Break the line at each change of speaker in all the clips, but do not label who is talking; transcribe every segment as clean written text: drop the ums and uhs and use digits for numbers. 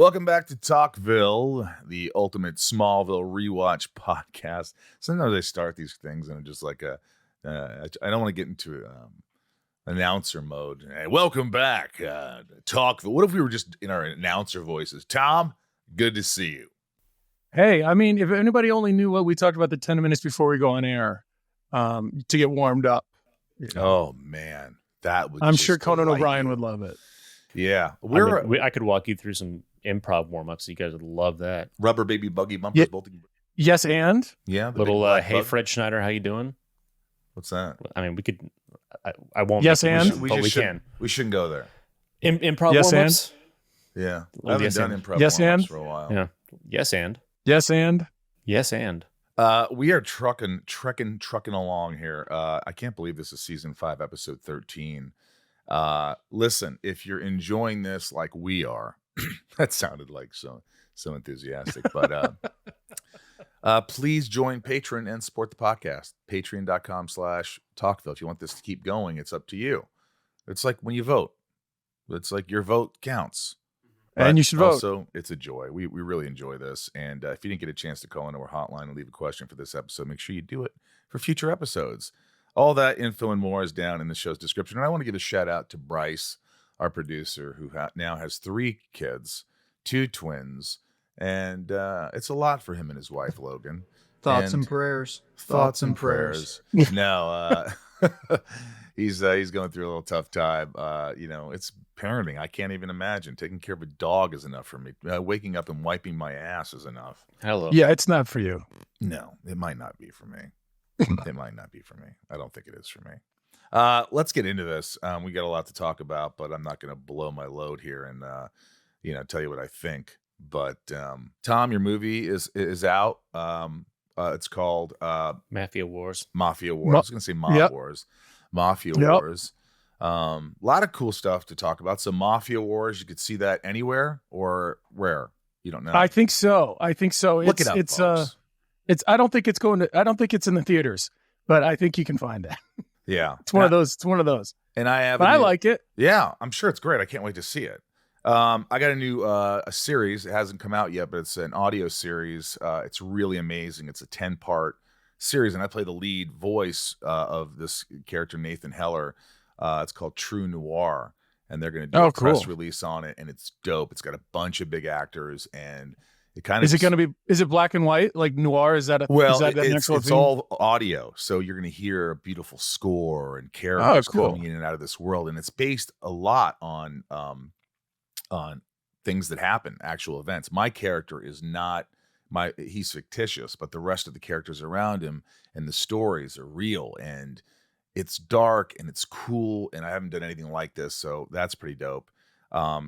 Welcome back to Talkville, the ultimate Smallville rewatch podcast. Sometimes I start these things and I'm just like I don't want to get into announcer mode. Hey, welcome back, Talkville. What if we were just in our announcer voices? Tom, good to see you.
Hey, I mean, if anybody only knew what we talked about the 10 minutes before we go on air to get warmed up.
You know? Oh, man. That would
I'm sure Conan O'Brien would love it.
Yeah.
I could walk you through some improv warm-ups. You guys would love that.
Rubber baby buggy bumpers.
Yes, and?
Yeah.
Little, hey, Fred Schneider, how you doing?
What's that?
I mean, we could... I won't...
Yes, and?
We can. We shouldn't go there.
Improv
yes,
warm-ups?
And? Yeah. I haven't done improv
yes,
warm-ups
and?
for a while.
Yeah. Yes, and?
Yes, and?
Yes, and?
We are trucking along here. I can't believe this is season 5, episode 13. Listen, if you're enjoying this like we are, that sounded like so enthusiastic, but please join Patreon and support the podcast. Patreon.com/Talkville. If you want this to keep going, it's up to you. It's like when you vote. It's like your vote counts.
And you should vote.
Also, it's a joy. We really enjoy this. And if you didn't get a chance to call into our hotline and leave a question for this episode, make sure you do it for future episodes. All that info and more is down in the show's description. And I want to give a shout out to Bryce, our producer, who now has 3 kids, 2 twins. And it's a lot for him and his wife, Logan.
Thoughts and prayers.
No, he's going through a little tough time. It's parenting. I can't even imagine. Taking care of a dog is enough for me. Waking up and wiping my ass is enough.
Hello.
Yeah, it's not for you.
No, it might not be for me. It might not be for me. I don't think it is for me. Let's get into this. We got a lot to talk about, but I'm not going to blow my load here and tell you what I think. But Tom, your movie is out. It's called
Mafia Wars.
Mafia Wars. I was going to say Mob Wars. Mafia Wars. A lot of cool stuff to talk about. So Mafia Wars, you could see that anywhere or where? You don't know.
I think so.
Look it up, folks.
I don't think it's in the theaters, but I think you can find it.
Yeah.
It's one of those.
And I
like it.
Yeah, I'm sure it's great. I can't wait to see it. I got a new a series. It hasn't come out yet, but it's an audio series. It's really amazing. It's a 10-part series, and I play the lead voice of this character, Nathan Heller. It's called True Noir, and they're going to do a press release on it, and it's dope. It's got a bunch of big actors, and it kind of
is it black and white like noir? Is that
it's all audio, so you're going to hear a beautiful score and characters coming in and out of this world, and it's based a lot on things that happen, actual events. My character is not he's fictitious, but the rest of the characters around him and the stories are real, and it's dark and it's cool, and I haven't done anything like this, so that's pretty dope.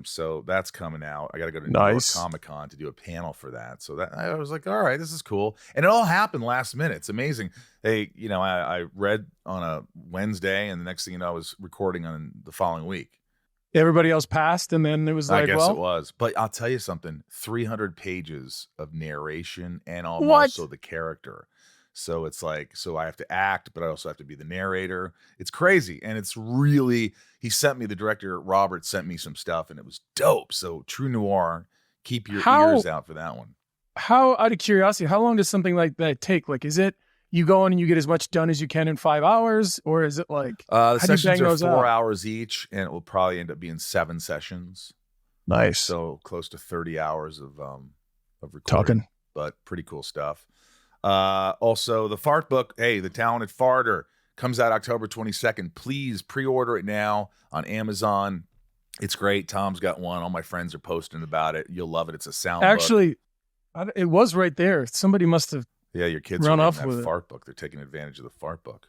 So that's coming out. I got to go to New York Comic-Con to do a panel for that. So that I was like, all right, this is cool. And it all happened last minute. It's amazing. I read on a Wednesday, and the next thing you know, I was recording on the following week.
Everybody else passed, and then it was like,
I guess it was. But I'll tell you something, 300 pages of narration and also the character. So it's like, so I have to act, but I also have to be the narrator. It's crazy. And it's really, the director, Robert, sent me some stuff, and it was dope. So True Noir, keep your ears out for that one.
How, out of curiosity, how long does something like that take? Like, is it you go in and you get as much done as you can in 5 hours? Or is it like,
the sessions are 4 hours each, and it will probably end up being 7 sessions.
Nice.
So close to 30 hours of recording.
Talking.
But pretty cool stuff. Also, the Fart Book, hey, The Talented Farter, comes out October 22nd. Please pre-order it now on Amazon. It's great. Tom's got one. All my friends are posting about it. You'll love it. It's a sound book.
It was right there. Somebody must have
your kids
run
are
off
reading
with
that Fart Book. They're taking advantage of the Fart Book.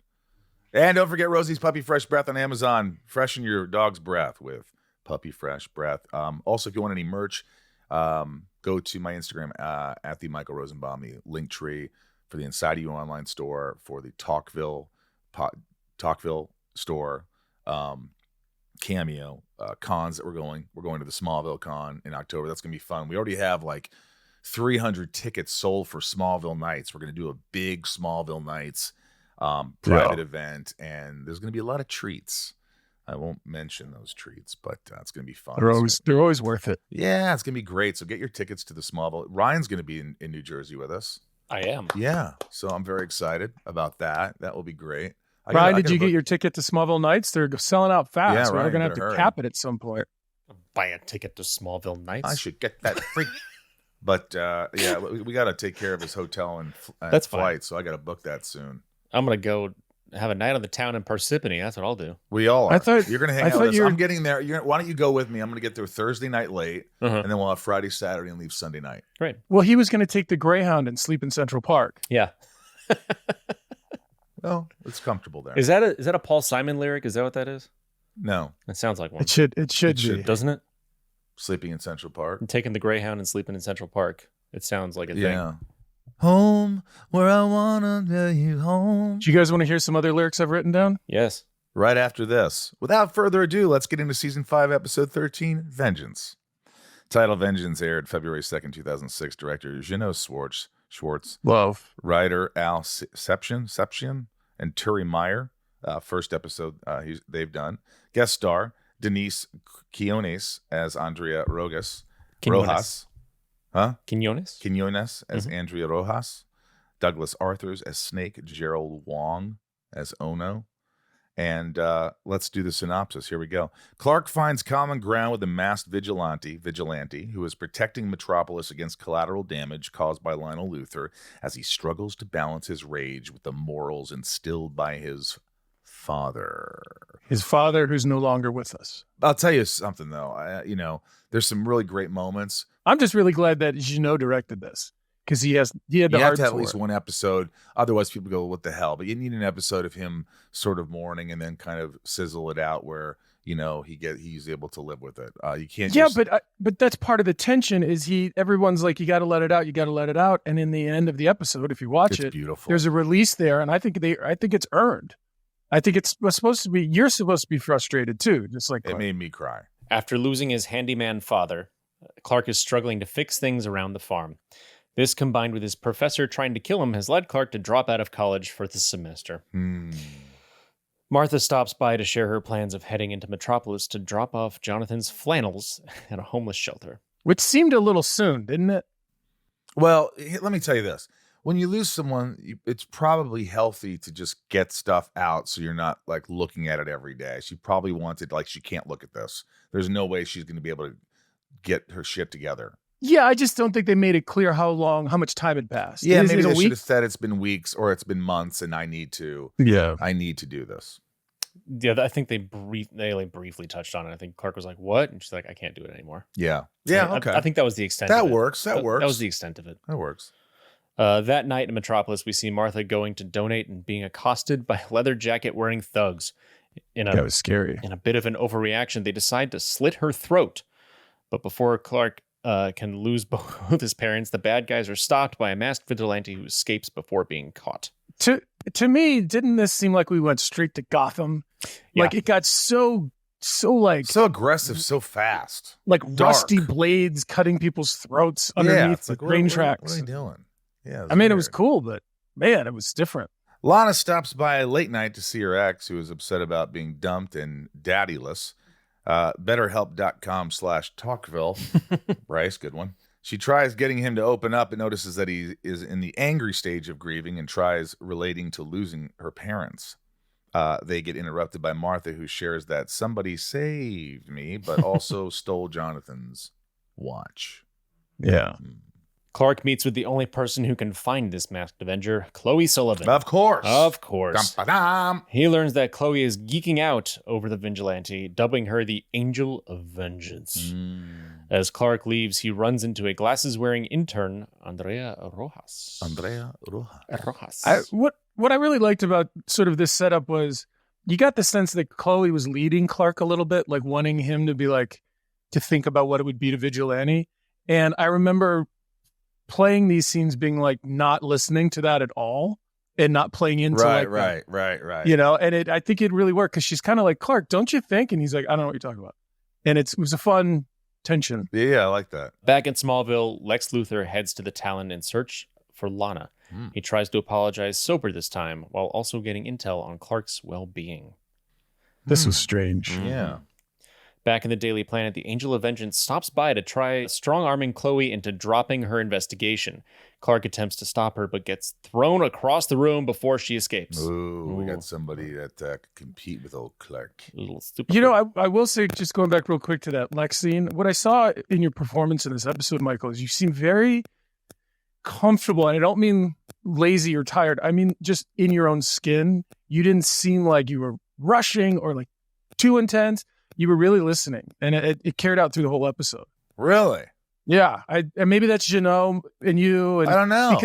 And don't forget Rosie's Puppy Fresh Breath on Amazon. Freshen your dog's breath with Puppy Fresh Breath. Also, if you want any merch, go to my Instagram at the Michael Rosenbaum, the link tree for the Inside of You online store, for the Talkville store, Cameo cons that we're going to the Smallville con in October. That's gonna be fun. We already have like 300 tickets sold for Smallville Nights. We're gonna do a big Smallville Nights private event, and there's gonna be a lot of treats. I won't mention those treats, but it's going to be fun.
They're always worth it.
Yeah, it's going to be great. So get your tickets to the Smallville. Ryan's going to be in New Jersey with us.
I am.
Yeah, so I'm very excited about that. That will be great.
Ryan, did you get your ticket to Smallville Nights? They're selling out fast.
Yeah,
We're
Ryan,
going to have to
hurry.
cap it at some point.
Buy a ticket to Smallville Nights.
I should get that free. But yeah, we got to take care of his hotel and
That's fine.
flight, so I got to book that soon.
I'm going to go have a night on the town in Parsippany. That's what I'll do.
We all are.
I thought
you're going to hang out with us. I'm getting there. Why don't you go with me? I'm going to get there Thursday night late, and then we'll have Friday, Saturday, and leave Sunday night.
Great.
Well, he was going to take the Greyhound and sleep in Central Park.
Yeah.
Well, it's comfortable there.
Is that a Paul Simon lyric? Is that what that is?
No.
It sounds like one.
It should be.
Doesn't it?
Sleeping in Central Park.
I'm taking the Greyhound and sleeping in Central Park. It sounds like a thing.
Home, where I wanna tell you home.
Do you guys want to hear some other lyrics I've written down?
Yes.
Right after this. Without further ado, let's get into Season 5, Episode 13, Vengeance. Title Vengeance aired February 2nd, 2006. Director Gino Schwartz.
Love.
Writer Al Seption, and Turi Meyer. First episode they've done. Guest star Denise Quinones as Andrea Rojas. Quinones as Andrea Rojas. Douglas Arthurs as Snake. Gerald Wong as Ono. And let's do the synopsis. Here we go. Clark finds common ground with a masked vigilante, who is protecting Metropolis against collateral damage caused by Lionel Luthor as he struggles to balance his rage with the morals instilled by his father.
His father, who's no longer with us.
I'll tell you something, though. There's some really great moments.
I'm just really glad that Gino directed this. Because he had the heart.
You have to have at least one episode. Otherwise, people go, what the hell? But you need an episode of him sort of mourning and then kind of sizzle it out where, he's able to live with it. You can't
but that's part of the tension is everyone's like, you got to let it out. And in the end of the episode, if you watch it,
beautiful.
There's a release there. And I think it's earned. I think you're supposed to be frustrated too. Just like
it made me cry.
After losing his handyman father, Clark is struggling to fix things around the farm. This, combined with his professor trying to kill him, has led Clark to drop out of college for the semester. Martha stops by to share her plans of heading into Metropolis to drop off Jonathan's flannels at a homeless shelter.
Which seemed a little soon, didn't it?
Well, let me tell you this. When you lose someone, it's probably healthy to just get stuff out so you're not like looking at it every day. She probably wanted, she can't look at this. There's no way she's going to be able to get her shit together.
Yeah, I just don't think they made it clear how much time had passed.
Yeah, maybe they should have said it's been weeks or it's been months, and I need to do this.
Yeah, I think they briefly touched on it. I think Clark was like, "What?" And she's like, "I can't do it anymore."
Yeah,
okay. I think that was the extent.
That
of it.
works. That works.
That was the extent of it.
That works.
That night in Metropolis, we see Martha going to donate and being accosted by leather jacket wearing thugs.
That was scary.
In a bit of an overreaction, they decide to slit her throat, but before Clark can lose both his parents, the bad guys are stopped by a masked vigilante who escapes before being caught.
To me, didn't this seem like we went straight to Gotham?
Yeah.
Like it got so
aggressive, so fast.
Like
dark.
Rusty blades cutting people's throats underneath the train tracks.
What are they doing? Yeah,
it was cool, but man, it was different.
Lana stops by late night to see her ex, who is upset about being dumped and daddyless. BetterHelp.com/talkville. Bryce, good one. She tries getting him to open up and notices that he is in the angry stage of grieving and tries relating to losing her parents. They get interrupted by Martha, who shares that somebody saved me, but also stole Jonathan's watch.
Yeah.
Clark meets with the only person who can find this masked Avenger, Chloe Sullivan.
Of course.
Dum-ba-dum. He learns that Chloe is geeking out over the vigilante, dubbing her the Angel of Vengeance. As Clark leaves, he runs into a glasses-wearing intern, Andrea Rojas.
What I really liked about sort of this setup was you got the sense that Chloe was leading Clark a little bit, like wanting him to be like, to think about what it would be to vigilante. And I remember playing these scenes being like not listening to that at all and not playing into
right.
And I think it really worked because she's kind of like, Clark, don't you think? And he's like, I don't know what you're talking about. And it was a fun tension.
Yeah, I like that.
Back in Smallville, Lex Luthor heads to the Talon in search for Lana. He tries to apologize sober this time while also getting intel on Clark's well-being.
This was strange.
Yeah.
Back in the Daily Planet, the Angel of Vengeance stops by to try strong-arming Chloe into dropping her investigation. Clark attempts to stop her, but gets thrown across the room before she escapes.
Ooh, we got somebody that could compete with old Clark.
A little stupid.
You know, I will say, just going back real quick to that Lex scene, what I saw in your performance in this episode, Michael, is you seem very comfortable. And I don't mean lazy or tired. I mean just in your own skin. You didn't seem like you were rushing or like too intense. You were really listening, and it carried out through the whole episode.
Really?
Yeah, and maybe that's Janelle and you. And
I don't know.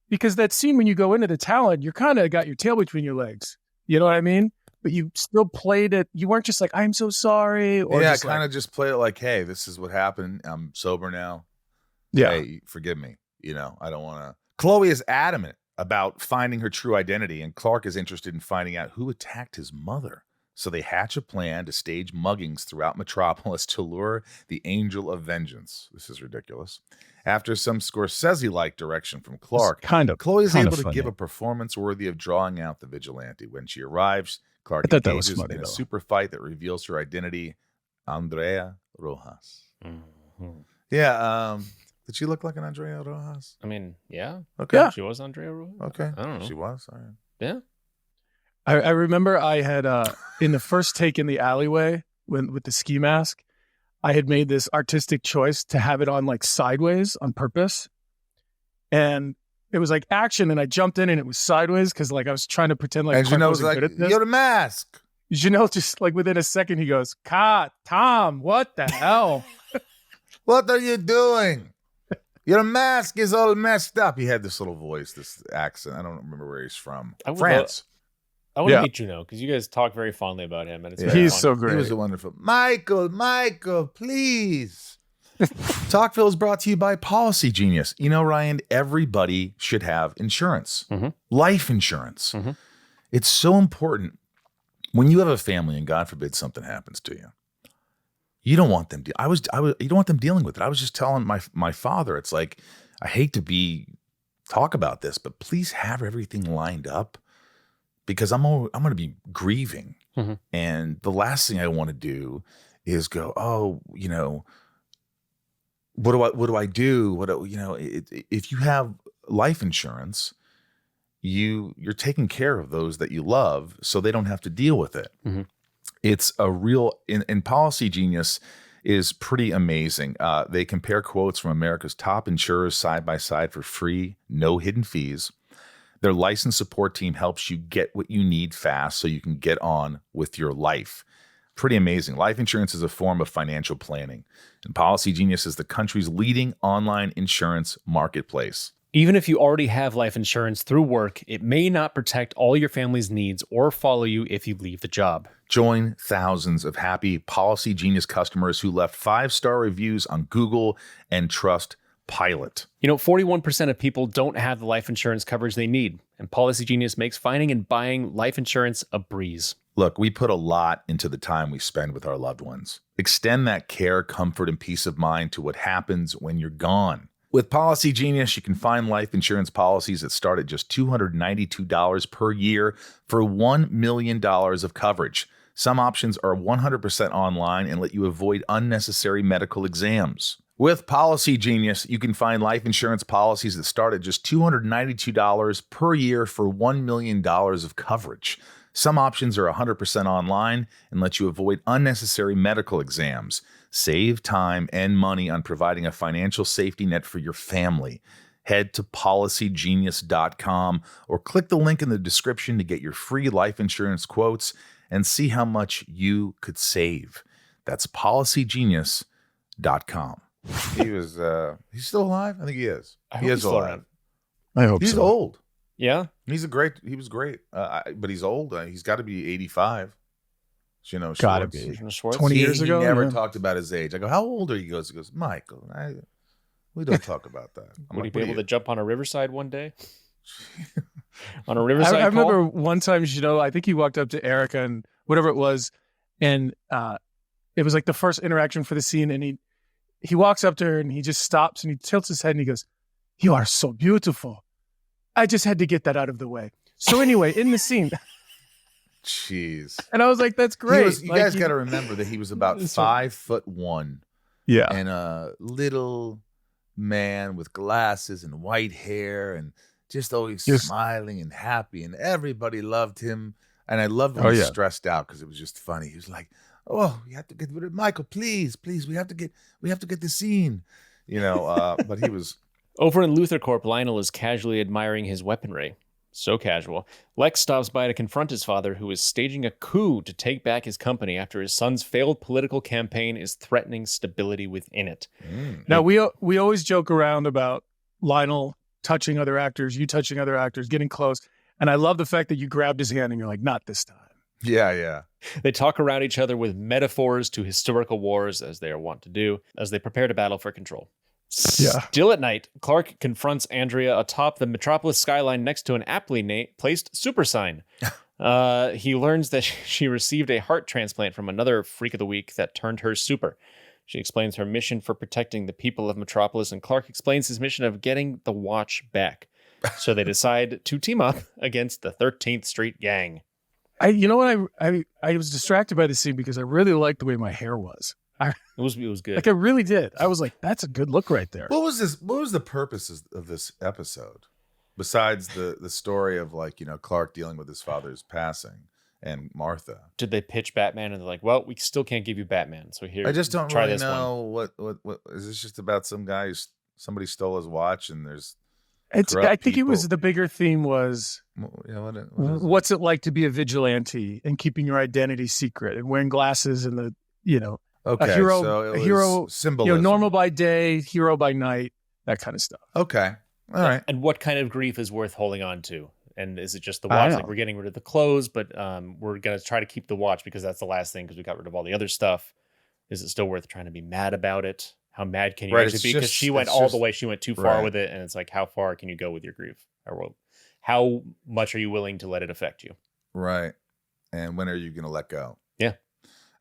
Because that scene when you go into the talent, you're kind of got your tail between your legs. You know what I mean? But you still played it. You weren't just like, I'm so sorry. Or
yeah, I
just
kind of just played it like, hey, this is what happened. I'm sober now.
Yeah.
Hey, forgive me. You know, I don't want to. Chloe is adamant about finding her true identity, and Clark is interested in finding out who attacked his mother. So they hatch a plan to stage muggings throughout Metropolis to lure the Angel of Vengeance. This is ridiculous. After some Scorsese-like direction from Clark, Chloe is able to give a performance worthy of drawing out the vigilante. When she arrives, Clark engages in a super fight that reveals her identity, Andrea Rojas.
Mm-hmm.
Yeah, did she look like an Andrea Rojas?
I mean, yeah.
Okay.
Yeah.
She was Andrea Rojas?
Okay.
I don't know.
She was? All right.
Yeah.
I remember I had, in the first take in the alleyway with the ski mask, I had made this artistic choice to have it on like sideways on purpose. And it was like action, and I jumped in and it was sideways because like I was trying to pretend like
and
Clark
Janelle was
wasn't
like,
good at this.
you're the mask.
Janelle just like within a second, he goes, Tom, what the hell?
What are you doing? Your mask is all messed up. He had this little voice, this accent. I don't remember where he's from. France.
I want to meet Juno because you guys talk very fondly about him, and it's very
he's
fun.
so great.
He was a wonderful Michael, please. Talkville is brought to you by Policy Genius. You know, Ryan, everybody should have insurance, life insurance.
Mm-hmm.
It's so important when you have a family and God forbid something happens to you. You don't want them. You don't want them dealing with it. I was just telling my father, it's like, I hate to talk about this, but please have everything lined up. Because I'm going to be grieving, and the last thing I want to do is go, oh, you know, what do I do? If you have life insurance, you're taking care of those that you love, so they don't have to deal with it.
Mm-hmm.
It's a real, and Policy Genius is pretty amazing. They compare quotes from America's top insurers side by side for free, no hidden fees. Their licensed support team helps you get what you need fast so you can get on with your life. Pretty amazing. Life insurance is a form of financial planning, and Policy Genius is the country's leading online insurance marketplace.
Even if you already have life insurance through work, it may not protect all your family's needs or follow you if you leave the job.
Join thousands of happy Policy Genius customers who left 5-star reviews on Google and Trustpilot.
You know, 41% of people don't have the life insurance coverage they need, and Policy Genius makes finding and buying life insurance a breeze.
Look, we put a lot into the time we spend with our loved ones. Extend that care, comfort, and peace of mind to what happens when you're gone. With Policy Genius, you can find life insurance policies that start at just $292 per year for $1 million of coverage. Some options are 100% online and let you avoid unnecessary medical exams. With Policy Genius, you can find life insurance policies that start at just $292 per year for $1 million of coverage. Some options are 100% online and let you avoid unnecessary medical exams. Save time and money on providing a financial safety net for your family. Head to policygenius.com or click the link in the description to get your free life insurance quotes and see how much you could save. That's policygenius.com. He's still alive? I think he is. He is alive.
I hope
he's
so.
old.
Yeah.
He was great. But he's old. He's got to be 85. You know,
gotta
Schwartz.
be 20 years ago.
He never talked about his age. I go, how old are you? He goes, Michael, we don't talk about that.
Would he be able to jump on a riverside one day? On a riverside
I remember one time, I think he walked up to Erica and whatever it was, and it was like the first interaction for the scene, and he walks up to her and he just stops and he tilts his head and he goes, "You are so beautiful. I just had to get that out of the way." So anyway, in the scene,
jeez.
And I was like, that's great.
You guys got to remember that he was about 5'1".
Yeah.
And a little man with glasses and white hair and just always smiling and happy. And everybody loved him. And I loved when he was stressed out because it was just funny. He was like, "Oh, you have to get rid of Michael, please. We have to get the scene." But he was
over in Luthor Corp. Lionel is casually admiring his weaponry. So casual. Lex stops by to confront his father, who is staging a coup to take back his company after his son's failed political campaign is threatening stability within it.
Now, we always joke around about Lionel touching other actors, you touching other actors, getting close. And I love the fact that you grabbed his hand and you're like, not this time.
Yeah.
They talk around each other with metaphors to historical wars, as they are wont to do, as they prepare to battle for control.
Yeah.
Still at night, Clark confronts Andrea atop the Metropolis skyline next to an aptly placed super sign. He learns that she received a heart transplant from another freak of the week that turned her super. She explains her mission for protecting the people of Metropolis, and Clark explains his mission of getting the watch back. So they decide to team up against the 13th Street Gang.
I was distracted by the scene because I really liked the way my hair was.
It was good.
Like I really did. I was like, that's a good look right there.
What was the purpose of this episode? Besides the story of Clark dealing with his father's passing and Martha.
Did they pitch Batman and they're like, well, we still can't give you Batman. So here,
I just don't
try
really
this
know what is this just about some guy somebody stole his watch and there's
I think it was the bigger theme was what's it like to be a vigilante and keeping your identity secret and wearing glasses and a hero symbolism. Normal by day, hero by night, that kind of stuff.
Okay. All right.
And what kind of grief is worth holding on to? And is it just the watch? Like we're getting rid of the clothes, but we're going to try to keep the watch because that's the last thing because we got rid of all the other stuff. Is it still worth trying to be mad about it? How mad can you actually be? Because she went all the way. She went too far with it. And it's like, how far can you go with your grief? Or how much are you willing to let it affect you?
Right. And when are you going to let go?
Yeah.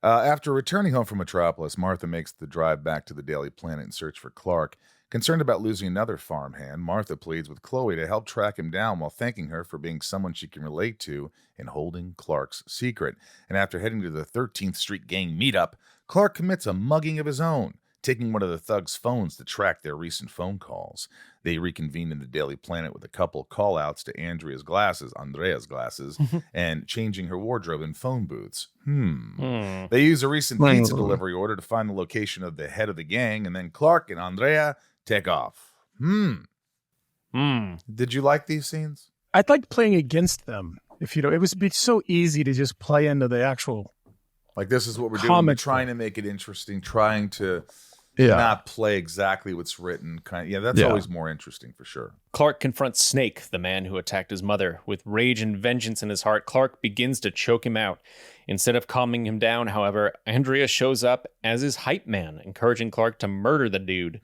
After returning home from Metropolis, Martha makes the drive back to the Daily Planet in search for Clark. Concerned about losing another farmhand, Martha pleads with Chloe to help track him down while thanking her for being someone she can relate to and holding Clark's secret. And after heading to the 13th Street Gang meetup, Clark commits a mugging of his own, taking one of the thugs' phones to track their recent phone calls. They reconvene in the Daily Planet with a couple call-outs to Andrea's glasses, and changing her wardrobe in phone booths. They use a recent pizza delivery order to find the location of the head of the gang, and then Clark and Andrea take off. Did you like these scenes?
I liked playing against them. It was be so easy to just play into the actual.
Like this is what we're doing. We're trying to make it interesting, trying to not play exactly what's written. That's always more interesting for sure.
Clark confronts Snake, the man who attacked his mother. With rage and vengeance in his heart, Clark begins to choke him out. Instead of calming him down, however, Andrea shows up as his hype man, encouraging Clark to murder the dude.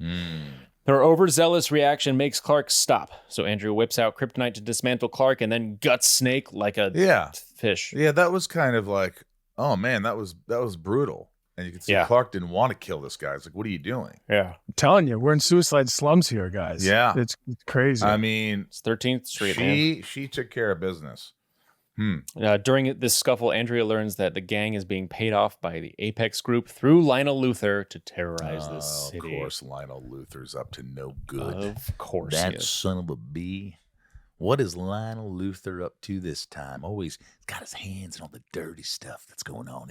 Her overzealous reaction makes Clark stop, so Andrea whips out kryptonite to dismantle Clark and then guts Snake like a fish.
Yeah, that was kind of like, oh man, that was brutal. And you can see Clark didn't want to kill this guy. It's like, what are you doing?
Yeah.
I'm telling you, we're in suicide slums here, guys.
Yeah.
It's crazy.
I mean,
it's 13th Street,
she took care of business.
During this scuffle, Andrea learns that the gang is being paid off by the Apex group through Lionel Luthor to terrorize the city.
Of course, Lionel Luthor's up to no good.
Of course,
that son of a bee. What is Lionel Luthor up to this time? Always got his hands in all the dirty stuff that's going on.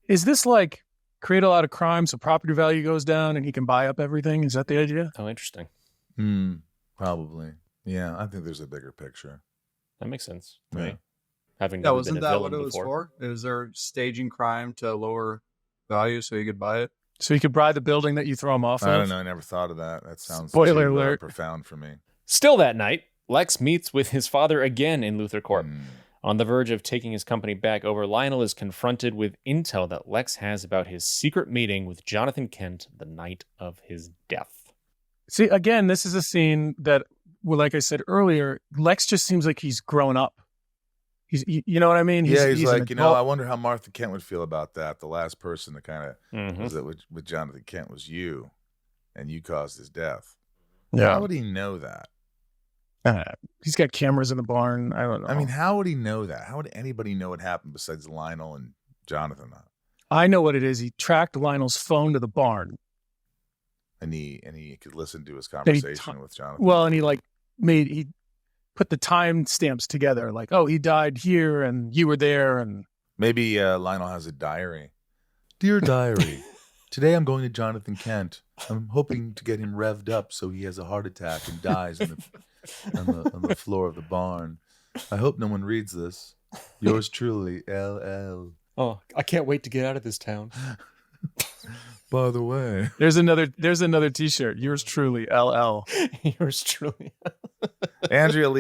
Is this like create a lot of crime so property value goes down and he can buy up everything? Is that the idea?
Oh, interesting.
Probably. Yeah, I think there's a bigger picture.
That makes sense.
Right.
Wasn't that what it was for? Is there staging crime to lower value so you could buy it?
So you could buy the building that you throw him off
I
of?
don't know. I never thought of that. That sounds
Spoiler alert.
Profound for me.
Still that night, Lex meets with his father again in Luthor Corp. On the verge of taking his company back over, Lionel is confronted with intel that Lex has about his secret meeting with Jonathan Kent the night of his death.
See, again, this is a scene that, well, like I said earlier, Lex just seems like he's grown up. You know what I mean?
He's like, I wonder how Martha Kent would feel about that. The last person to kind of was that with Jonathan Kent was you, and you caused his death.
Yeah.
How would he know that?
He's got cameras in the barn. I don't know.
I mean, how would he know that? How would anybody know what happened besides Lionel and Jonathan?
I know what it is. He tracked Lionel's phone to the barn.
And he could listen to his conversation with Jonathan.
Well, and he put the time stamps together, like, oh, he died here and you were there, and
maybe Lionel has a diary. Dear diary, today I'm going to Jonathan Kent. I'm hoping to get him revved up so he has a heart attack and dies on the floor of the barn. I hope no one reads this. Yours truly, LL.
Oh, I can't wait to get out of this town.
By the way,
there's another T-shirt. Yours truly, LL.
Yours truly.
Andrea,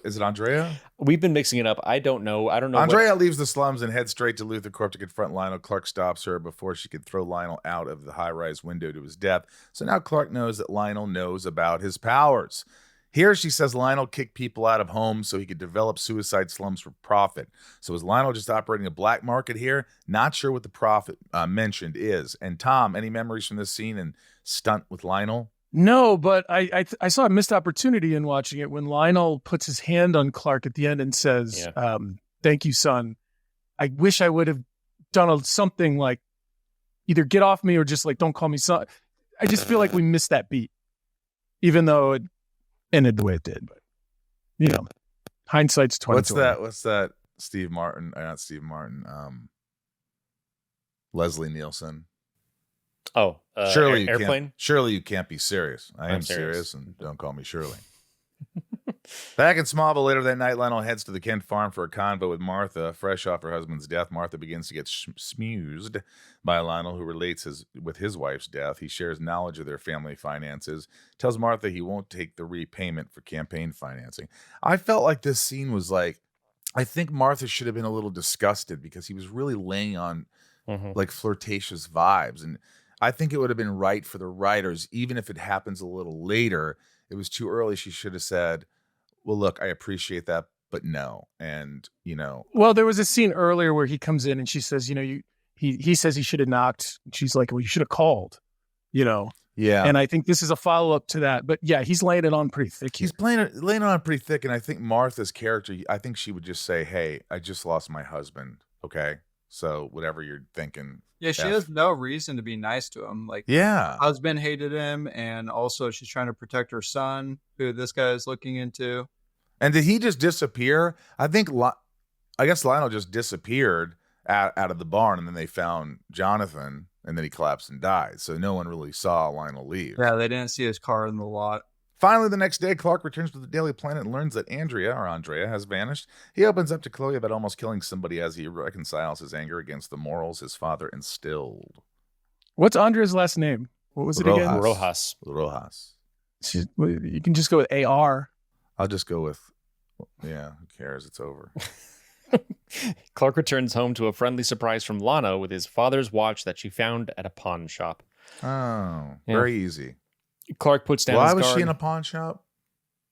is it Andrea?
We've been mixing it up. I don't know.
Andrea leaves the slums and heads straight to Luther Corp to confront Lionel. Clark stops her before she could throw Lionel out of the high-rise window to his death. So now Clark knows that Lionel knows about his powers. Here she says Lionel kicked people out of homes so he could develop suicide slums for profit. So is Lionel just operating a black market here? Not sure what the profit mentioned is. And Tom, any memories from this scene and stunt with Lionel?
No, but I saw a missed opportunity in watching it when Lionel puts his hand on Clark at the end and says, thank you, son. I wish I would have done something like either get off me or just like, don't call me son. I just feel like we missed that beat, even though it ended the way it did. But, hindsight's 2020.
What's that? Steve Martin, not Steve Martin. Leslie Nielsen.
Oh,
surely
Airplane?
Surely you can't be serious. I am serious, and don't call me Shirley. Back in Smallville later that night, Lionel heads to the Kent farm for a convo with Martha. Fresh off her husband's death, Martha begins to get smoozed by Lionel, who relates with his wife's death. He shares knowledge of their family finances, tells Martha he won't take the repayment for campaign financing. I felt like this scene was like, I think Martha should have been a little disgusted because he was really laying on like flirtatious vibes. And I think it would have been right for the writers, even if it happens a little later. It was too early. She should have said, well, look, I appreciate that, but no. And,
Well, there was a scene earlier where he comes in and she says, he says he should have knocked. She's like, well, you should have called, Yeah. And I think this is a follow-up to that. But yeah, he's laying it on pretty thick here.
He's laying it on pretty thick. And I think Martha's character, I think she would just say, hey, I just lost my husband. Okay. So whatever you're thinking.
Yeah, she has no reason to be nice to him. Like, husband hated him, and also she's trying to protect her son, who this guy is looking into.
And did he just disappear? I guess Lionel just disappeared out of the barn, and then they found Jonathan, and then he collapsed and died. So no one really saw Lionel leave.
Yeah, they didn't see his car in the lot.
Finally, the next day, Clark returns to the Daily Planet and learns that Andrea has vanished. He opens up to Chloe about almost killing somebody as he reconciles his anger against the morals his father instilled.
What's Andrea's last name? What was it again?
Rojas.
You can just go with AR.
I'll just go with, who cares? It's over.
Clark returns home to a friendly surprise from Lana with his father's watch that she found at a pawn shop.
Oh, very easy.
Clark puts down
Why
his
was
guard.
she in a pawn shop?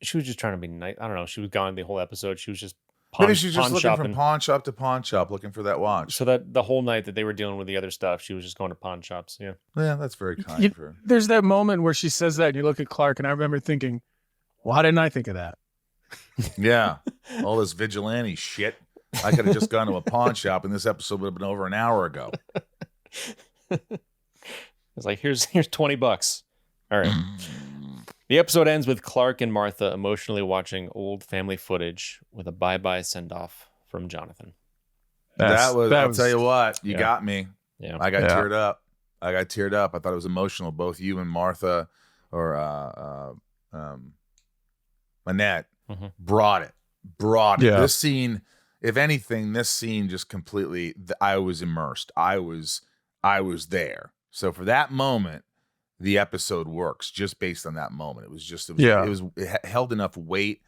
She was just trying to be nice. I don't know. She was gone the whole episode. She was just
maybe she's just looking from pawn shop to pawn shop looking for that watch.
So that the whole night that they were dealing with the other stuff, she was just going to pawn shops. Yeah.
Yeah, that's very kind of her.
There's that moment where she says that and you look at Clark and I remember thinking, why didn't I think of that?
Yeah. All this vigilante shit. I could have just gone to a pawn shop and this episode would have been over an hour ago.
It's like, here's $20. All right. The episode ends with Clark and Martha emotionally watching old family footage with a bye-bye send-off from Jonathan.
I'll tell you what, you got me.
Yeah.
I got teared up. I thought it was emotional. Both you and Martha or Annette brought it.
Yeah.
This scene, if anything, just completely, I was immersed. I was there. So for that moment, the episode works just based on that moment. It held enough weight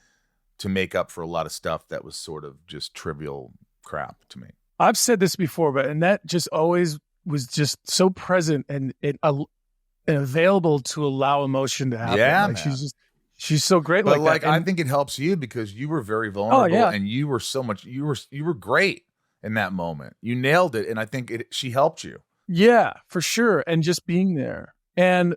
to make up for a lot of stuff that was sort of just trivial crap to me.
I've said this before, but Annette just always was just so present and available to allow emotion to happen.
Yeah,
like she's so great.
But
like that.
I think it helps you because you were very vulnerable and you were so much. You were great in that moment. You nailed it, and I think she helped you.
Yeah, for sure. And just being there. And,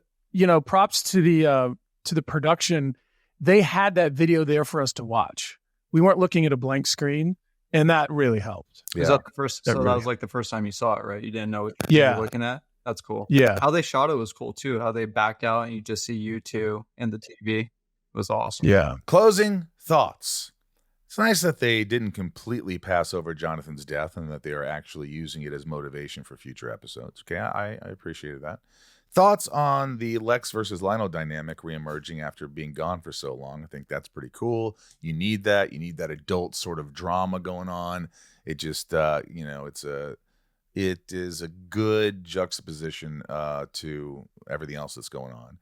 props to the production. they had that video there for us to watch. We weren't looking at a blank screen, and that really helped.
Yeah. Is that the first? So that was like the first time you saw it, right? You didn't know what you were looking at. That's cool.
Yeah.
How they shot it was cool too. How they backed out and you just see you two and the TV. It was awesome.
Yeah.
Closing thoughts. It's nice that they didn't completely pass over Jonathan's death and that they are actually using it as motivation for future episodes. Okay, I appreciated that. Thoughts on the Lex versus Lionel dynamic reemerging after being gone for so long. I think that's pretty cool. You need that. You need that adult sort of drama going on. It just, it is a good juxtaposition to everything else that's going on.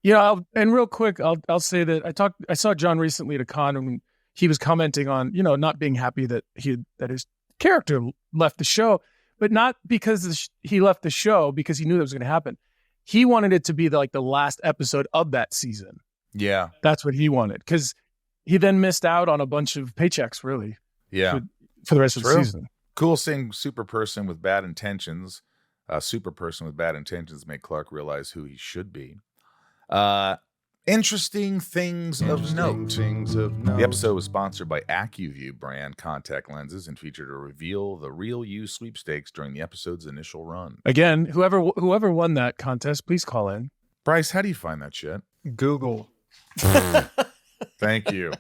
Yeah, and real quick, I'll say that I saw John recently at a con and he was commenting on, not being happy that his character left the show, but not because he left the show because he knew that was going to happen. He wanted it to be the last episode of that season.
Yeah.
That's what he wanted, because he then missed out on a bunch of paychecks, really.
Yeah.
For the rest of the season.
Cool seeing super person with bad intentions make Clark realize who he should be. Interesting things of note. The episode was sponsored by AccuView brand contact lenses and featured a reveal the Real You sweepstakes during the episode's initial run.
Again, whoever won that contest, please call in.
Bryce, how do you find that shit?
Google.
Thank you.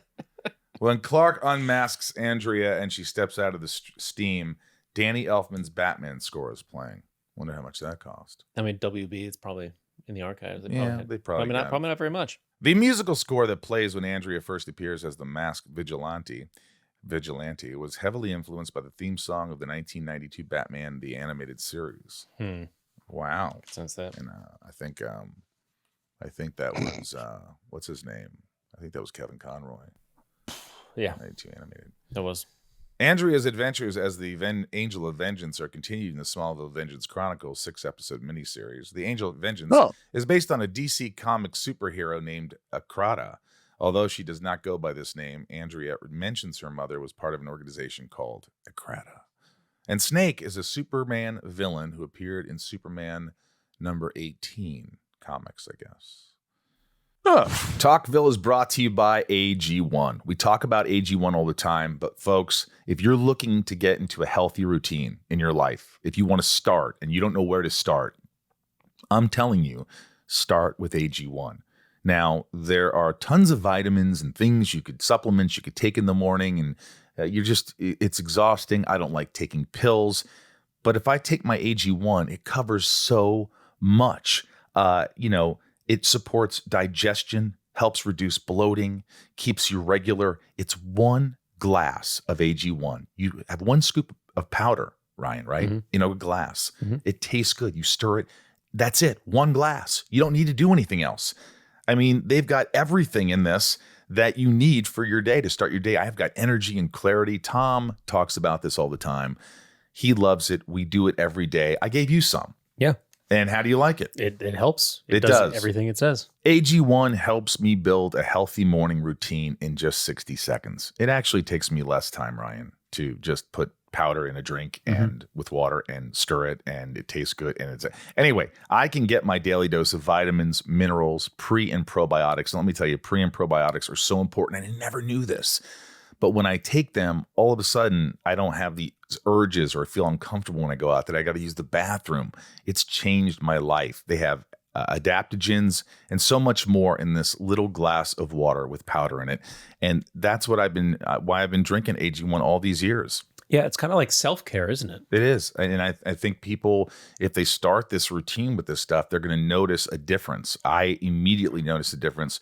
When Clark unmasks Andrea and she steps out of the steam, Danny Elfman's Batman score is playing. Wonder how much that cost.
I mean, WB, it's probably in the archives.
They probably
not very much.
The musical score that plays when Andrea first appears as the masked Vigilante was heavily influenced by the theme song of the 1992 Batman the Animated Series. Wow.
Since that,
and I think that was what's his name? I think that was Kevin Conroy.
Yeah,
92 animated.
That was.
Andrea's adventures as the Angel of Vengeance are continued in the Smallville Vengeance Chronicles 6-episode miniseries. The Angel of Vengeance is based on a DC Comics superhero named Akrata. Although she does not go by this name, Andrea mentions her mother was part of an organization called Akrata. And Snake is a Superman villain who appeared in Superman number 18 comics, I guess. Talkville is brought to you by AG1. We talk about AG1 all the time, but folks, if you're looking to get into a healthy routine in your life, if you want to start and you don't know where to start, I'm telling you, start with AG1. Now, there are tons of vitamins and things supplements you could take in the morning, and it's exhausting. I don't like taking pills, but if I take my AG1, it covers so much. It supports digestion, helps reduce bloating, keeps you regular. It's one glass of AG1. You have one scoop of powder, Ryan, right?
Mm-hmm.
A glass. Mm-hmm. It tastes good. You stir it. That's it. One glass. You don't need to do anything else. I mean, they've got everything in this that you need for your day, to start your day. I've got energy and clarity. Tom talks about this all the time. He loves it. We do it every day. I gave you some.
Yeah.
And how do you like it?
It helps.
It does
everything it says.
AG1 helps me build a healthy morning routine in just 60 seconds. It actually takes me less time, Ryan, to just put powder in a drink and with water and stir it, and it tastes good. And anyway, I can get my daily dose of vitamins, minerals, pre and probiotics. And let me tell you, pre and probiotics are so important. And I never knew this. But when I take them, all of a sudden, I don't have the urges or feel uncomfortable when I go out that I got to use the bathroom. It's changed my life. They have adaptogens and so much more in this little glass of water with powder in it. And that's what why I've been drinking AG1 all these years.
Yeah, it's kind of like self-care, isn't it?
It is. And I think people, if they start this routine with this stuff, they're going to notice a difference. I immediately notice a difference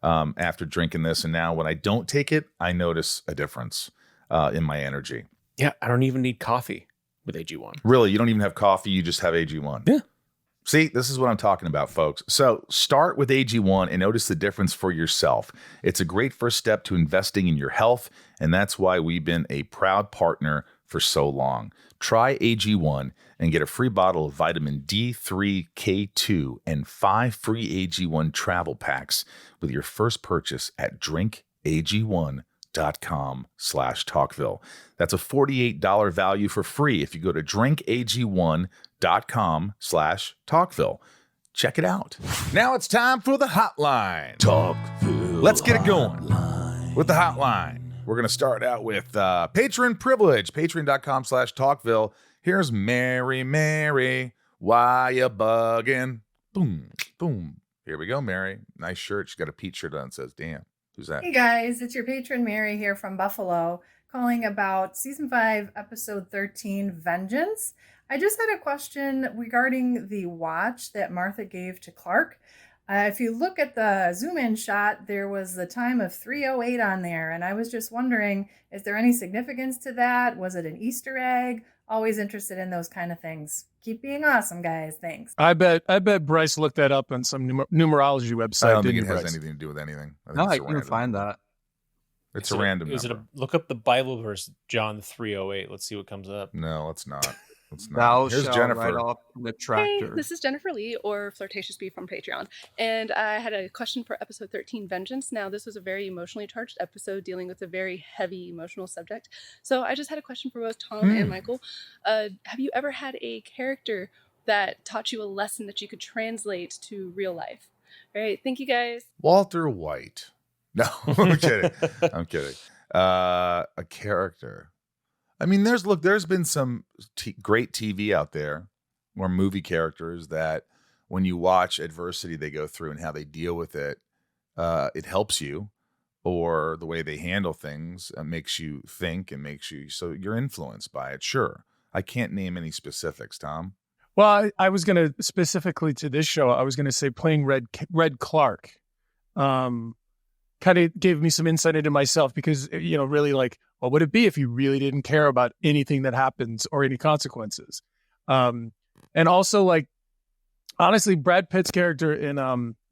after drinking this. And now when I don't take it, I notice a difference in my energy.
Yeah, I don't even need coffee with AG1.
Really? You don't even have coffee? You just have AG1?
Yeah.
See, this is what I'm talking about, folks. So start with AG1 and notice the difference for yourself. It's a great first step to investing in your health, and that's why we've been a proud partner for so long. Try AG1 and get a free bottle of vitamin D3, K2, and 5 free AG1 travel packs with your first purchase at drinkag1.com/Talkville. That's a $48 value for free if you go to drinkag1.com/Talkville. Check it out. Now it's time for the hotline. Talkville. Let's get it going with the hotline. We're going to start out with patron privilege, patreon.com/talkville. Here's Mary. Why you bugging? Boom, boom. Here we go, Mary. Nice shirt. She's got a Pete shirt on. It says, damn. Who's that?
Hey, guys. It's your patron, Mary, here from Buffalo, calling about Season 5, Episode 13, Vengeance. I just had a question regarding the watch that Martha gave to Clark. If you look at the zoom-in shot, there was the time of 3:08 on there, and I was just wondering, is there any significance to that? Was it an Easter egg? Always interested in those kind of things. Keep being awesome, guys. Thanks.
I bet Bryce looked that up on some numerology website.
I don't think it has anything to do with anything.
I couldn't find that.
It's a random number.
Look up the Bible verse, John 3:08. Let's see what comes up.
No, let's not.
Here's Jennifer. Right off the tractor.
Hey, this is Jennifer Lee, or Flirtatious Bee from Patreon. And I had a question for episode 13, Vengeance. Now, this was a very emotionally charged episode dealing with a very heavy emotional subject. So I just had a question for both Tom and Michael. Have you ever had a character that taught you a lesson that you could translate to real life? All right, thank you, guys.
Walter White. No, I'm kidding. A character. I mean, there's been some great TV out there, or movie characters that when you watch adversity they go through and how they deal with it, it helps you, or the way they handle things makes you think and so you're influenced by it. Sure. I can't name any specifics, Tom.
Well, I was going to, specifically to this show, I was going to say playing Red Clark kind of gave me some insight into myself because, really like, what would it be if you really didn't care about anything that happens or any consequences? And also, like, honestly, Brad Pitt's character in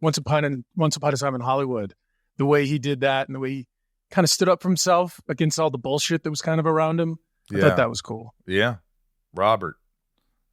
Once Upon a Time in Hollywood, the way he did that and the way he kind of stood up for himself against all the bullshit that was kind of around him, I thought that was cool.
Yeah. Robert.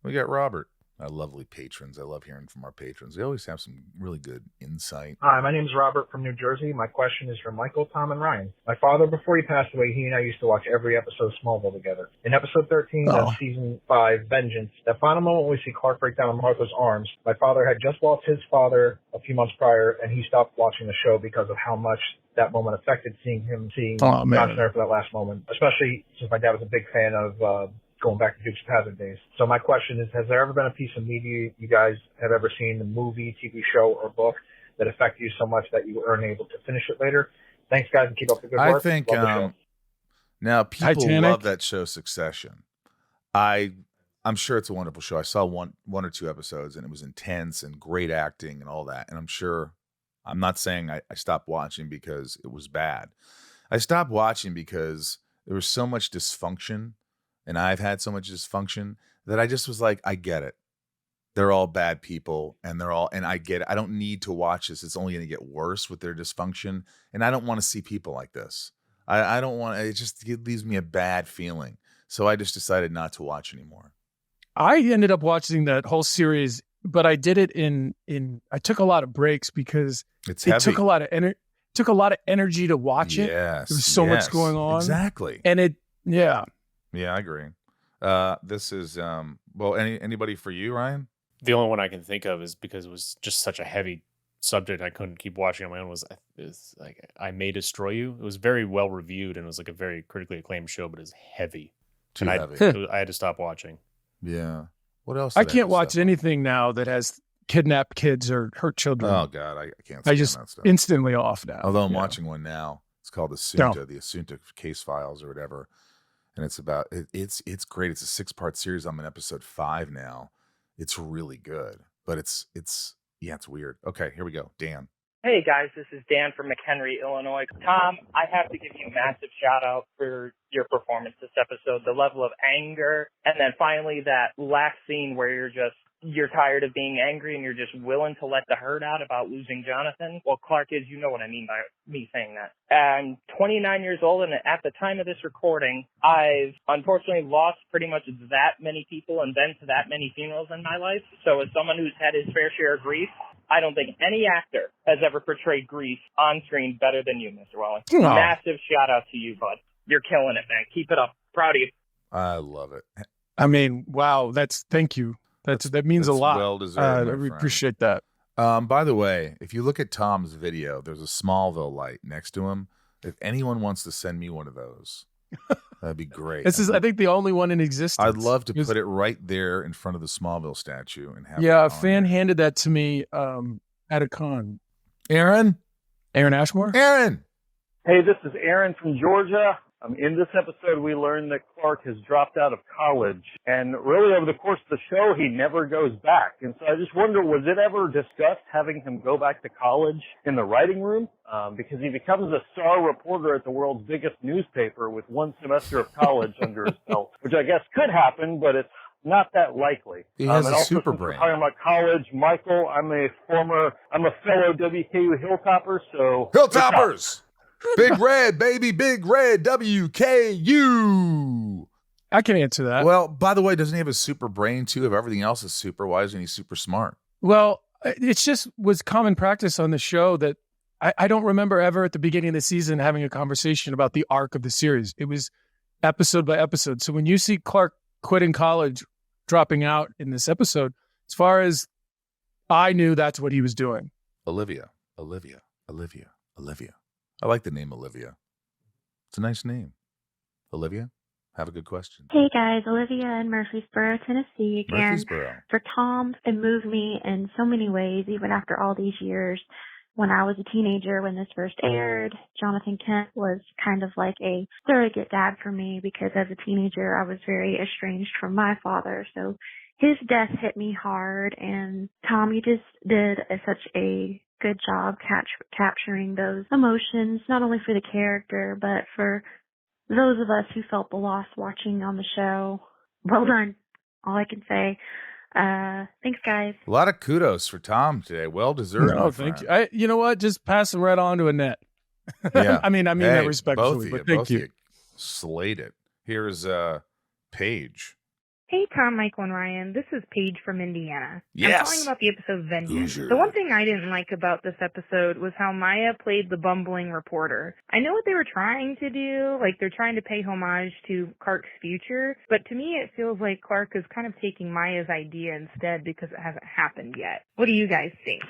We got Robert. Our lovely patrons. I love hearing from our patrons. They always have some really good insight.
Hi, my name is Robert from New Jersey. My question is for Michael, Tom, and Ryan. My father, before he passed away, he and I used to watch every episode of Smallville together. In episode 13 of season 5, Vengeance, that final moment when we see Clark break down in Martha's arms, my father had just lost his father a few months prior, and he stopped watching the show because of how much that moment affected seeing Johnson there for that last moment, especially since my dad was a big fan of going back to Dukes of Hazzard days. So my question is, has there ever been a piece of media you guys have ever seen, a movie, TV show, or book that affected you so much that you were unable to finish it later? Thanks, guys, and keep up the good work.
I think now people
Titanic.
love that show Succession. I'm sure it's a wonderful show. I saw one or two episodes, and it was intense and great acting and all that. And I'm not saying I stopped watching because it was bad. I stopped watching because there was so much dysfunction. And I've had so much dysfunction that I just was like, I get it. They're all bad people and I get it. I don't need to watch this. It's only going to get worse with their dysfunction. And I don't want to see people like this. I don't want, it leaves me a bad feeling. So I just decided not to watch anymore.
I ended up watching that whole series, but I did it I took a lot of breaks because
it took
a lot of energy to watch it.
Yes.
There was so much going on.
Exactly.
And yeah.
Yeah, I agree. This is anybody for you, Ryan?
The only one I can think of is because it was just such a heavy subject I couldn't keep watching on my own was like I May Destroy You. It was very well reviewed and it was like a very critically acclaimed show, but it was heavy.
Heavy.
I had to stop watching.
Yeah. What else?
I can't watch anything now that has kidnapped kids or hurt children.
Oh God, I can't.
I just
that stuff.
Instantly off now.
Although I'm watching one now. It's called the Asunta Case Files or whatever. And it's about it's great. It's a 6-part series. I'm in episode 5 now. It's really good, but it's weird. Okay, here we go. Dan.
Hey guys, this is Dan from McHenry, Illinois. Tom, I have to give you a massive shout out for your performance this episode. The level of anger, and then finally that last scene where you're tired of being angry and you're just willing to let the hurt out about losing Jonathan. Well, Clark is, you know what I mean by me saying that. I'm 29 years old, and at the time of this recording, I've unfortunately lost pretty much that many people and been to that many funerals in my life. So as someone who's had his fair share of grief, I don't think any actor has ever portrayed grief on screen better than you, Mr. Welling.
Oh.
Massive shout out to you, bud. You're killing it, man. Keep it up. Proud of you.
I love it.
I mean, wow. Thank you. That means a lot.
Well deserved.
I appreciate that.
By the way, if you look at Tom's video, there's a Smallville light next to him. If anyone wants to send me one of those, that'd be great.
This is, I think, the only one in existence.
I'd love to put it right there in front of the Smallville statue and have.
Yeah, a fan handed that to me at a con. Aaron Ashmore.
Aaron.
Hey, this is Aaron from Georgia. In this episode, we learned that Clark has dropped out of college. And really, over the course of the show, he never goes back. And so I just wonder, was it ever discussed having him go back to college in the writing room? Because he becomes a star reporter at the world's biggest newspaper with one semester of college under his belt, which I guess could happen, but it's not that likely.
He has
and
a
also,
super
since we're
brain.
talking about college, Michael, I'm a fellow WKU Hilltopper, so...
Hilltoppers! Big Red, baby, Big Red, WKU.
I can answer that.
Well, by the way, doesn't he have a super brain too? If everything else is super, why isn't he super smart?
Well, it's just was common practice on the show that I don't remember ever at the beginning of the season having a conversation about the arc of the series. It was episode by episode. So when you see Clark quitting college, dropping out in this episode, as far as I knew, that's what he was doing.
Olivia. I like the name Olivia. It's a nice name. Olivia, have a good question.
Hey guys, Olivia in Murfreesboro, Tennessee again.
Murfreesboro.
For Tom, it moved me in so many ways, even after all these years. When I was a teenager, when this first aired, Jonathan Kent was kind of like a surrogate dad for me because as a teenager, I was very estranged from my father. So his death hit me hard, and Tom, you just did such a good job capturing those emotions, not only for the character, but for those of us who felt the loss watching on the show. Well done. All I can say. Thanks, guys.
A lot of kudos for Tom today. Well deserved.
No, thank you. You know what? Just pass him right on to Annette.
Yeah.
I mean that respectfully, but thank you.
Slayed it. Here's Paige.
Hey, Tom, Michael, and Ryan. This is Paige from Indiana.
Yes.
I'm calling about the episode Vengeance. The one thing I didn't like about this episode was how Maya played the bumbling reporter. I know what they were trying to do, like they're trying to pay homage to Clark's future, but to me it feels like Clark is kind of taking Maya's idea instead because it hasn't happened yet. What do you guys think?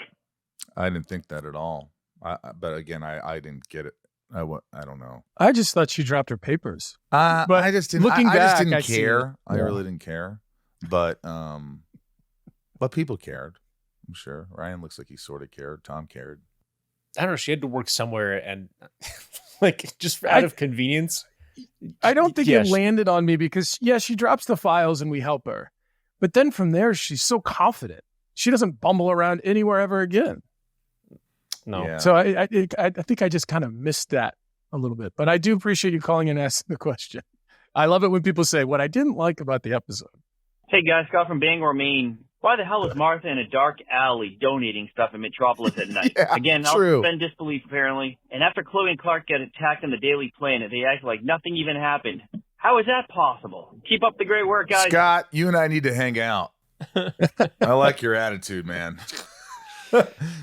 I didn't think that at all. But again, I didn't get it. I don't know.
I just thought she dropped her papers.
But I just didn't.
Looking
I
back,
just didn't
I see
care.
it.
I
Yeah.
really didn't care. But people cared. I'm sure. Ryan looks like he sort of cared. Tom cared.
I don't know. She had to work somewhere, and like just out of convenience.
I don't think it landed on me because she drops the files and we help her, but then from there she's so confident she doesn't bumble around anywhere ever again.
No.
Yeah.
So I think I just kind of missed that a little bit, but I do appreciate you calling and asking the question. I love it when people say what I didn't like about the episode.
Hey guys, Scott from Bangor, Maine. Why the hell is Martha in a dark alley donating stuff in Metropolis at night?
Yeah,
Again,
true.
I'll suspend disbelief apparently. And after Chloe and Clark get attacked on the Daily Planet, they act like nothing even happened. How is that possible? Keep up the great work, guys.
Scott, you and I need to hang out. I like your attitude, man.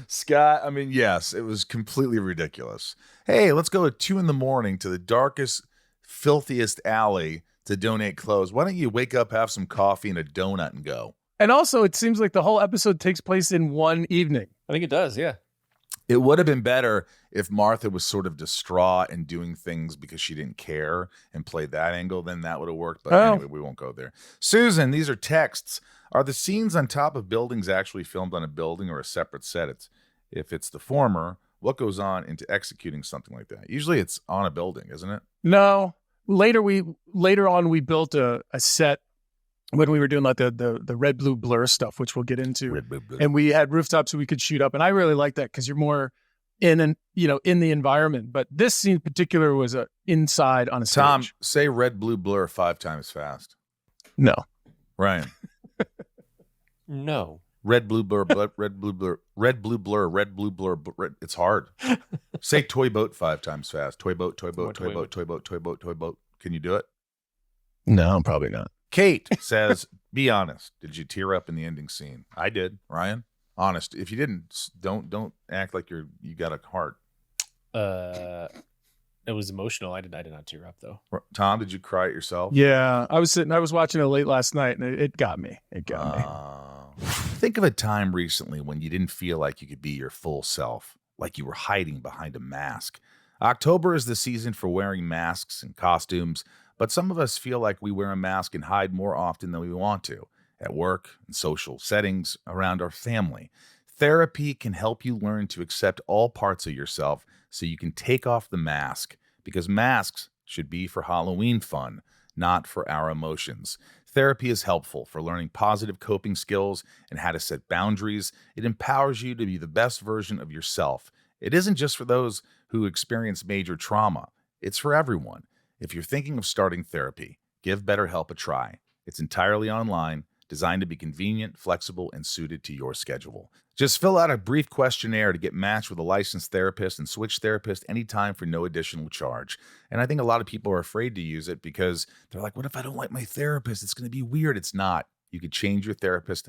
Scott, I mean, yes, it was completely ridiculous. Hey, let's go at 2 a.m. to the darkest, filthiest alley to donate clothes. Why don't you wake up, have some coffee and a donut and go?
And also, it seems like the whole episode takes place in one evening.
I think it does, yeah.
It would have been better if Martha was sort of distraught and doing things because she didn't care and played that angle. Then that would have worked. But anyway, we won't go there. Susan, these are texts. Are the scenes on top of buildings actually filmed on a building or a separate set? If it's the former, what goes on into executing something like that? Usually it's on a building, isn't it?
No. Later on, we built a set when we were doing like the red, blue, blur stuff, which we'll get into.
Red, blue, blur.
And we had rooftops so we could shoot up. And I really like that because you're more in the environment. But this scene in particular was inside on a stage.
Tom, say red, blue, blur 5 times fast.
No.
Ryan.
No.
Red, blue, blur, red, blue, blur, red, blue, blur, red, blue, blur. Red. It's hard. Say toy boat 5 times fast. Toy boat, toy boat, toy boat, toy boat, toy boat, toy boat. Can you do it?
No, probably not.
Kate says, be honest. Did you tear up in the ending scene? I did. Ryan? Honest. If you didn't, don't act like you got a heart.
It was emotional. I did not tear up though.
Tom, did you cry it yourself?
Yeah, I was watching it late last night and it got me. It got me.
Think of a time recently when you didn't feel like you could be your full self, like you were hiding behind a mask. October is the season for wearing masks and costumes, but some of us feel like we wear a mask and hide more often than we want to, at work, in social settings, around our family. Therapy can help you learn to accept all parts of yourself so you can take off the mask, because masks should be for Halloween fun, not for our emotions. Therapy is helpful for learning positive coping skills and how to set boundaries. It empowers you to be the best version of yourself. It isn't just for those who experience major trauma. It's for everyone. If you're thinking of starting therapy, give BetterHelp a try. It's entirely online, designed to be convenient, flexible, and suited to your schedule. Just fill out a brief questionnaire to get matched with a licensed therapist and switch therapist anytime for no additional charge. And I think a lot of people are afraid to use it because they're like, what if I don't like my therapist? It's going to be weird. It's not. You could change your therapist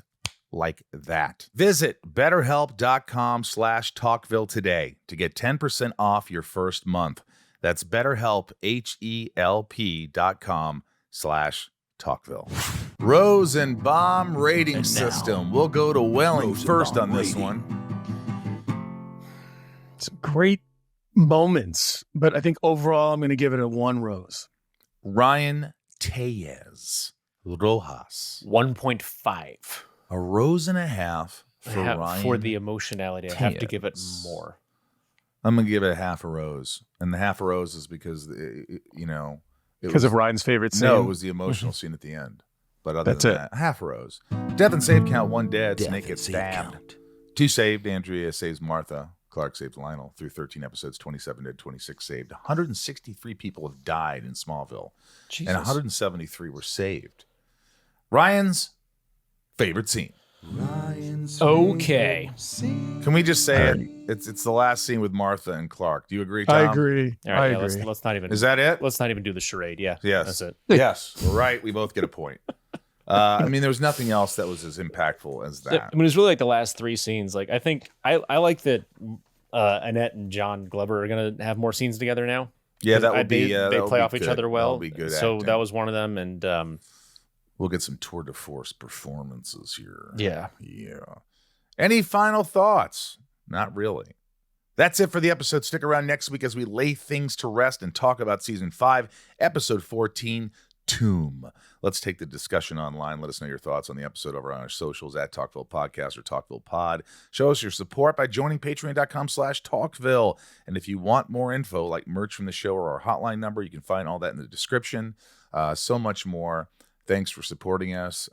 like that. Visit BetterHelp.com/talkville today to get 10% off your first month. That's BetterHelp, HELP.com/talkville. Rosenbaum rating system. We'll go to Welling first on this one.
Some great moments, but I think overall I'm going to give it a 1 rose.
Ryan Tellez Rojas.
1.5.
A rose and a half for Ryan.
For the emotionality, I have to give it more.
I'm going to give it a half a rose. And the half a rose is because,
because of Ryan's favorite scene?
No, it was the emotional scene at the end. But other than that, half a rose. Death and save count, 1 dead. Snake gets stabbed. 2 saved. Andrea saves Martha. Clark saves Lionel through 13 episodes, 27 dead, 26 saved. 163 people have died in Smallville. Jesus. And 173 were saved. Ryan's favorite scene.
Okay.
Can we just say it? It's the last scene with Martha and Clark. Do you agree, Tom?
I agree.
All right,
I agree.
Let's not even.
Is that it?
Let's not even do the charade. Yeah.
Yes.
That's it.
Yes. We're right. We both get a point. I mean, there was nothing else that was as impactful as that.
I mean, it was really like the last 3 scenes. Like, I think I like that Annette and John Glover are going to have more scenes together now.
Yeah, that would be.
They play off each other well.
That'll be good.
So
acting.
that was one of them, and
we'll get some tour de force performances here.
Yeah.
Any final thoughts? Not really. That's it for the episode. Stick around next week as we lay things to rest and talk about season 5, episode 14. Tomb. Let's take the discussion online. Let us know your thoughts on the episode over on our socials at Talkville Podcast or Talkville Pod. Show us your support by joining patreon.com/Talkville. And if you want more info like merch from the show or our hotline number, you can find all that in the description. So much more. Thanks for supporting us.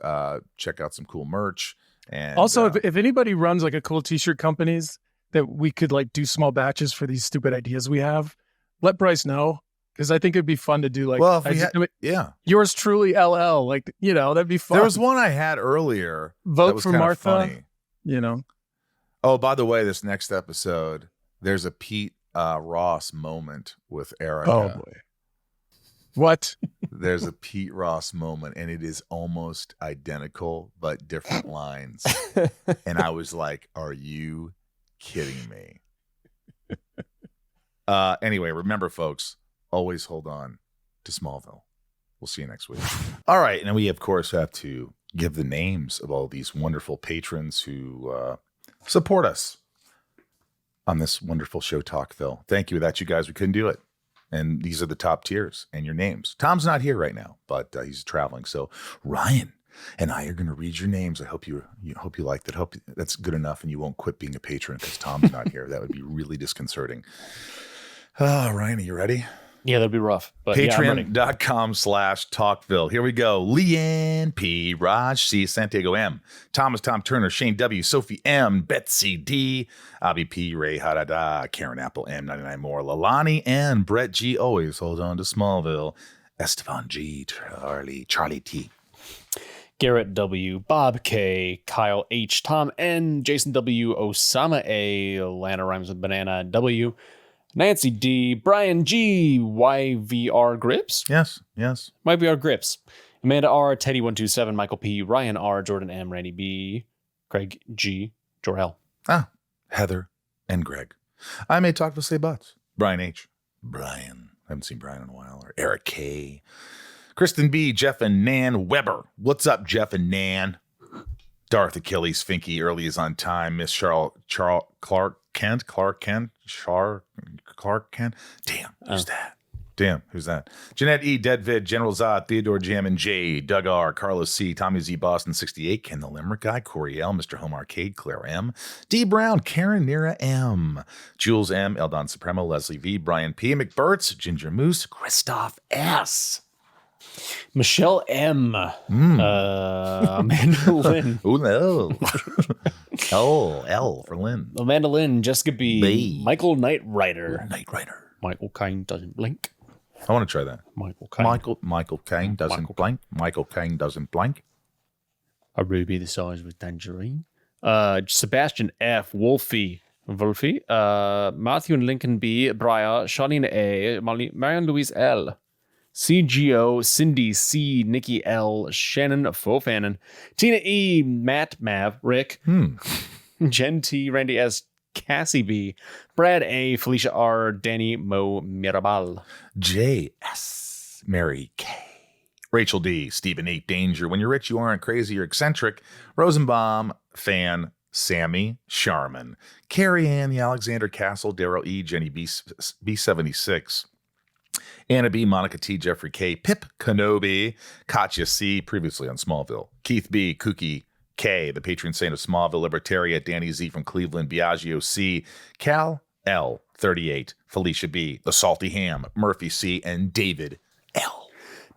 Check out some cool merch. And
also, if anybody runs like a cool t-shirt companies that we could like do small batches for these stupid ideas we have, let Bryce know. Because I think it'd be fun to do like, yours truly LL, like, that'd be fun.
There was one I had earlier.
Vote for Martha.
Funny.
Oh,
by the way, this next episode, there's a Pete Ross moment with Erica.
Oh boy. What?
There's a Pete Ross moment, and it is almost identical, but different lines. And I was like, are you kidding me? Anyway, remember, folks, always hold on to Smallville. We'll see you next week. All right. And we, of course, have to give the names of all these wonderful patrons who support us on this wonderful show, Talkville. Thank you. Without you guys, we couldn't do it. And these are the top tiers and your names. Tom's not here right now, but he's traveling. So Ryan and I are going to read your names. I hope you like that. Hope that's good enough and you won't quit being a patron because Tom's not here. That would be really disconcerting. Ryan, are you ready?
Yeah, that'd be rough. But
Patreon.com/Talkville. Here we go. Leanne P, Raj C, Santiago M, ThomasTomTurner, Shane W, Sophie M, BetsyD, Abhi P, Rae H, KarenApple M, 99 more, Leilani N, Brett G, always hold on to Smallville, Estevan G, Charlie T,
Garrett W, Bob K, Kyle H, Tom N, Jason W, Osama A, Lana rhymes with banana W, Nancy D, Brian G, YVR Grips?
Yes.
YVR Grips. Amanda R, Teddy127, Michael P, Ryan R, Jordan M, Randy B, Craig G, Jor-El.
Heather and Greg. I may talk to say butts. Brian H. Brian. I haven't seen Brian in a while. Or Eric K. Kristen B, Jeff and Nan Weber. What's up, Jeff and Nan? Darth Achilles Finky early is on time. Miss Clark Kent. Damn, who's that? Who's that? Jeanette E, Deadvid, General Zod, Theodore Jam and J, Doug R, Carlos C, Tommy Z, Boston 68, Ken the Limerick Guy, Corey L, Mr. Home Arcade, Claire M, D Brown, KarenApple M, Jules M, Eldon Supremo, Leslie V, Brian P, McBurts, Ginger Moose, Christoph S,
Michelle M, Amanda Lynn.
Oh no. L for Lynn.
Amanda Lynn, Jessica B, Michael Knight Rider. Michael Caine doesn't blink.
I want to try that.
Michael Caine.
Michael Caine doesn't blank. Michael Caine doesn't blank.
A ruby the size of a tangerine. Sebastian F, Wolfie, Matthew and Lincoln B, Briar, Charlene A, Marion Louise L, CGO, Cindy C, Nikki L, Shannon Fofanen, Tina E, Matt Mav, Rick, Jen T, Randy S, Cassie B, Brad A, Felicia R, Danny Mo Mirabal,
J.S., Mary K, Rachel D, Stephen 8, Danger. When you're rich, you aren't crazy, you're eccentric. Rosenbaum, Fan, Sammy, Sharman, Carrie Ann, the Alexander Castle, Daryl E, Jenny B76, Anna B, Monica T, Jeffrey K, Pip Kenobi, Katya C, previously on Smallville, Keith B, Kookie K, the patron saint of Smallville, Libertaria, Danny Z from Cleveland, Biagio C, Cal L, 38, Felicia B, the Salty Ham, Murphy C, and David L.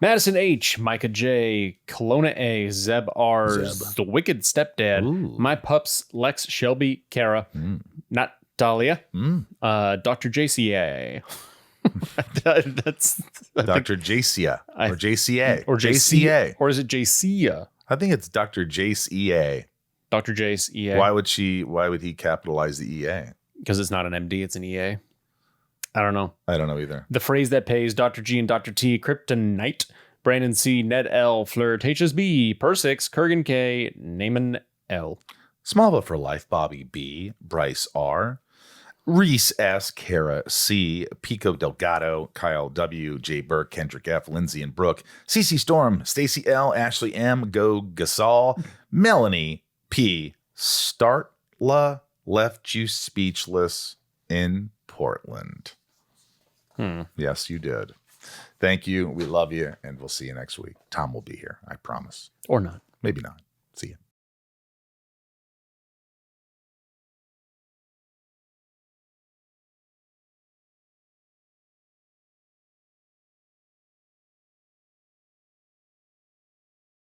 Madison H, Micah J, Kelowna A, Zeb R, The Wicked Stepdad, My Pups, Lex, Shelby, Kara, not Dahlia, Dr. JCA. That's
Dr. JCA or JCA
or
JCA,
or is it JCA?
I think it's Dr. Jace EA.
Dr. Jace EA.
Why would he capitalize the EA?
Because it's not an MD, it's an EA. I don't know.
I don't know either.
The phrase that pays, Dr. G and Dr. T, Kryptonite, Brandon C, Ned L, Flirt, HSB, Persix, Kurgan K, Naaman L.
Smallville for Life, Bobby B, Bryce R, Reese S, Kara C, Pico Delgado, Kyle W, J Burke, Kendrick F, Lindsay and Brooke, CC Storm, Stacy L, Ashley M, Go Gasol, Melanie P, Startla left you speechless in Portland. Yes, you did. Thank you. We love you, and we'll see you next week. Tom will be here, I promise.
Or not.
Maybe not. See you.